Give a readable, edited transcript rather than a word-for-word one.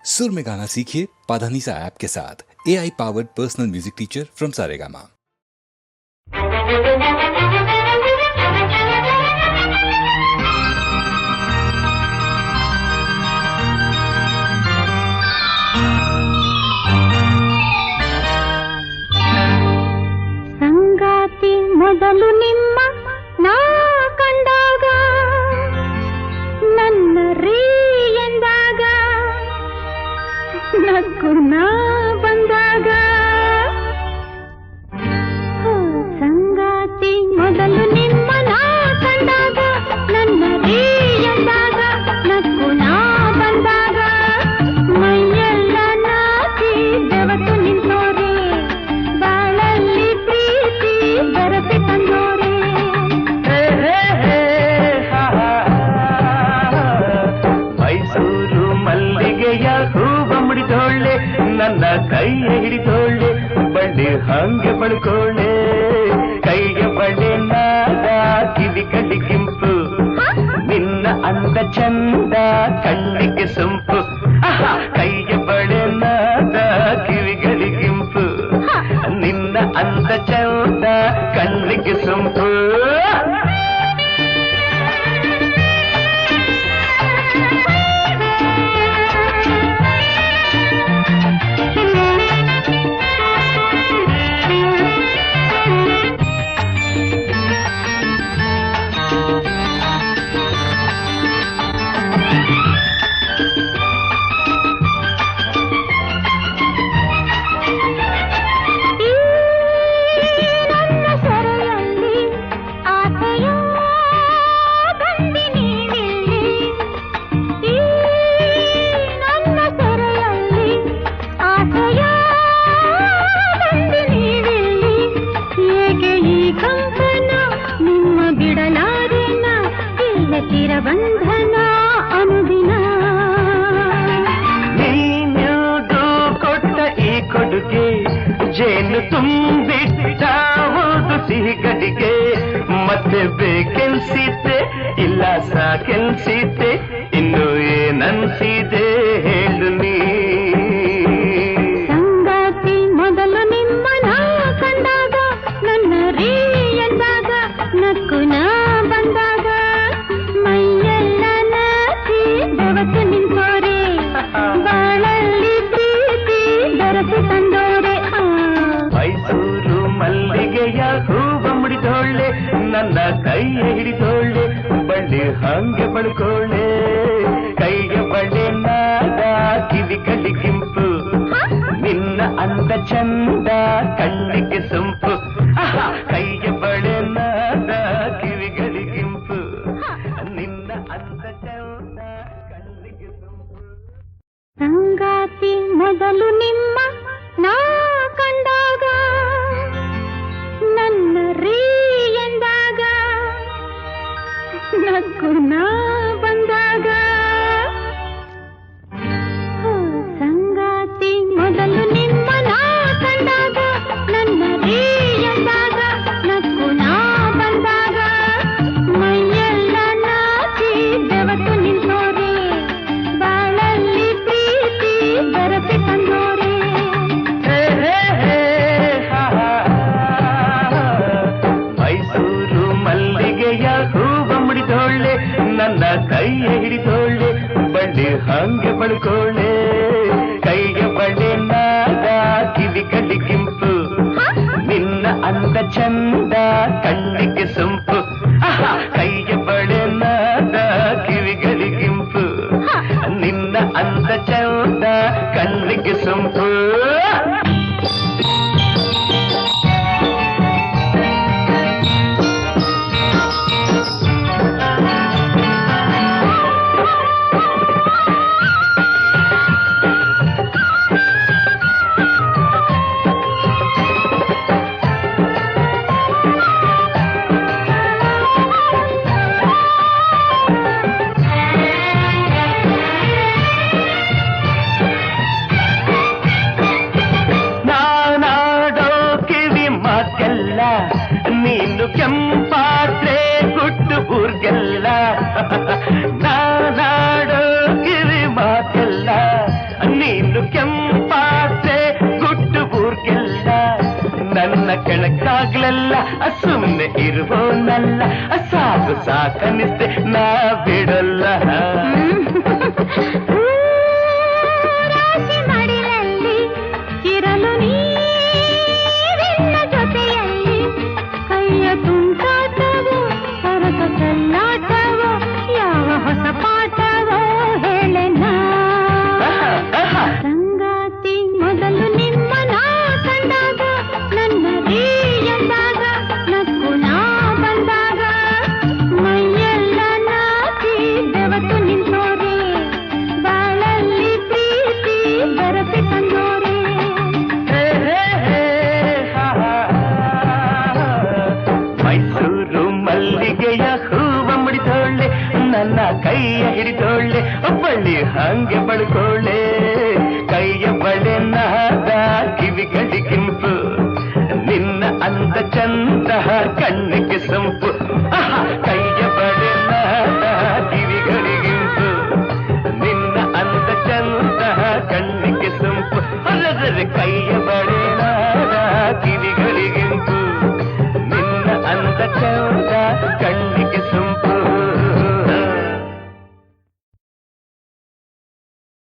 सुर में गाना सीखिए पाधानीसा ऐप के साथ। AI powered personal music teacher from Saregama. ಸಂಗಾತಿ ಮೊದಲು ನಿಮ್ಮ ನಾ ಕಂಡಾಗ ನನ್ನ ರೀ ಎಂದಾಗ ನಕ್ಕು ನಾ ಬಂದಾಗ ಸಂಗಾತಿ ಮೊದಲು ನಿಮ್ಮ ನಾ ಕಂಡಾಗ ನನ್ನ ರೀ ಎಂದಾಗ ನಕ್ಕು ನಾ ಬಂದಾಗ ಮೈಯೆಲ್ಲ ನಾಚಿ ಬೆವತು ನಿಂತೋರೆ ಬಾಳಲ್ಲಿ ಪ್ರೀತಿ ಬರಪಿ ತಂದೋರೆ ಮೈಸೂರು ಮಲ್ಲಿಗೆಯ ಹೂವ ಮುಡಿದೋಳೆ ನನ್ನ ಕೈಯ ಹಿಡಿದೋಳೆ ಬಳ್ಳಿ ಹಂಗೆ ಬಳ್ಕೋಳೆ ಕೈಯ ಬಳ್ಳಿ ನಾದ ಕಿವಿ ಕಡಿ ಕಿಂಪು ನಿನ್ನ ಅಂದ ಚಂದ ಕಣ್ಣಿಗೆ ಸೊಂಪು ಕೈಯ ಬಳೆ ನಾದ ಕಿವಿಗಡಿ ಕಿಂಪು ನಿನ್ನ ಅಂದ ಚಂದ ಕಣ್ಣಿಗೆ ಸೊಂಪು ಬಂಧನ ಅನುದಿನ ನೀನ್ಯಾವುದು ಕೊಟ್ಟ ಈ ಕೊಡುಗೆ ಜೇನು ತುಂಬಿಟ್ಟ ಒಂದು ಸಿಹಿ ಗಡಿಗೆ ಮತ್ತೆ ಬೇಕೆನ್ಸಿದ್ದೆ ಇಲ್ಲ ಸಾಕೆನ್ಸಿದ್ದೆ ಇನ್ನು ಏನನ್ಸಿದೆ ಹೇಳು ನೀ ಸಂಗಾತಿ ಮೊದಲು ನಿಮ್ಮ ನಾ ಕಂಡಾಗ ನನ್ನ ರೀ ಎಂದಾಗ ನಕ್ಕು ನಾ ಬಂದಾಗ ಮೈಯೆಲ್ಲ ನಾಚಿ ಬೆವತು ನಿಂತೋರೆ ಬಾಳಲ್ಲಿ ಪ್ರೀತಿ ಬರಪಿ ತಂದೋರೆ ಮೈಸೂರು ಮಲ್ಲಿಗೆಯ ಹೂವ ಮುಡಿದೋಳೆ ನನ್ನ ಕೈಯ ಹಿಡಿದೋಳೆ ಬಳ್ಳಿ ಹಂಗೆ ಬಳ್ಕೋಳೆ ಕೈಯ ಬಳ್ಳಿ ನಾದ ಕಿವಿ ಕಡಿ ಕಿಂಪು ನಿನ್ನ ಅಂದ ಚಂದ ಕಣ್ಣಿಗೆ ಸೊಂಪು ಕೈಯ ಬಳೆ ನಾದ ಕಿವಿಗಡಿ ಕಿಂಪು ನಿನ್ನ ಅಂದ ಚಂದ ಕಣ್ಣಿಗೆ ಸೊಂಪು ಸಂಗಾತಿ ಮೊದಲು ನಿಮ್ಮ ನಾ ಕಂಡಾಗ ನನ್ನ ರೀ ಎಂದಾಗ ನಕ್ಕು ನಾ ಬಂದಾಗ ಸಂಗಾತಿ ಮೊದಲು ನಿಮ್ಮ ನಾ ಕಂಡಾಗ ನನ್ನ ರೀ ಎಂದಾಗ ನಕ್ಕು ನಾ ಬಂದಾಗ ಮೈಯೆಲ್ಲ ನಾಚಿ ಬೆವತು ನಿಂತೋರೆ ಬಾಳಲ್ಲಿ ಪ್ರೀತಿ ಬರಪಿ ತಂದೋರೆ ಮೈಸೂರು ಮಲ್ಲಿಗೆಯ ಹೂವ ಮುಡಿದೋಳೆ ನನ್ನ ಕೈಯ ಹಿಡಿದೋಳೆ ಬಳ್ಳಿ ಹಂಗೆ ಬಳ್ಕೋಳೆ ಕೈಯ ಬಳ್ಳಿ ನಾದ ಕಿವಿ ಕಡಿ ಕಿಂಪು ನಿನ್ನ ಅಂದ ಚಂದ ಕಣ್ಣಿಗೆ ಸೊಂಪು ಕೈಯ ಬಳೆ ನಾದ ಕಿವಿಗಡಿ ಕಿಂಪು ನಿನ್ನ ಅಂದ ಚಂದ ಕಣ್ಣಿಗೆ ಸೊಂಪು ನಾನಾ ನೀನು ಕೆಂಪಾಸೆ ಗುಟ್ಟು ಊರ್ಗೆಲ್ಲ ನನ್ನ ಕೆಳಕಾಗ್ಲಲ್ಲ ಸುಮ್ಮನೆ ಇರುವೋನಲ್ಲ ಸಾಕು ಸಾಕನಿಸ್ತೆ ನಾ ಬಿಡಲ್ಲ ರಾಶಿ ಮಡಿಲಲ್ಲಿ ಇರಲು ನೀರಿನ ಜೊತೆಯಲ್ಲಿ ಕೈಯ ತುಂಟಾಟವೋ ಸರಸ ಚೆಲ್ಲಾಟವೋ ಯಾವ ಹೊಸ ಪಾಠವೋ ಹೇಳೆನ ಸಂಗಾತಿ ಮೊದಲು ನಿಮ್ಮನ ಕಂಡಾಗ ನನ್ನ ರೀ ಎಂದಾಗ ನಕ್ಕು ನಾ ಬಂದಾಗ ಮೈಯೆಲ್ಲ ನಾಚಿ ಬೆವತು ನಿಂತೋರೆ ಬಾಳಲ್ಲಿ ಪ್ರೀತಿ ಬರಪೆ ತಂದೋರೆ ಮೈಸೂರು ಮಲ್ಲಿಗೆಯ ಹೂವ ಮುಡಿದೋಳೆ ನನ್ನ ಕೈಯ ಹಿಡಿದೋಳೆ ಬಳ್ಳಿ ಹಂಗೆ ಬಳ್ಕೋಳೆ ಕೈಯ ಬಳೆ ನಾದ ಕಿವಿಗಳಿಗಿಂಪು ನಿನ್ನ ಅಂದ ಚಂದ ಕಣ್ಣಿಗೆ ಸಂಪು ಕೈಯ ಬಳೆ ನಾದ ಕಿವಿಗಳಿಗಿಂಪು ನಿನ್ನ ಅಂದ ಚಂದ ಕಣ್ಣಿಗೆ ಸಂಪು ಅಲ್ಲದರೆ ಕೈಯ ಬಳೆ ನಾದ ಕಿವಿಗಳಿಗಿಂಪು ನಿನ್ನ ಅಂದ ಚಂದ ಕಣ್ಣಿಗೆ ಸಂಪು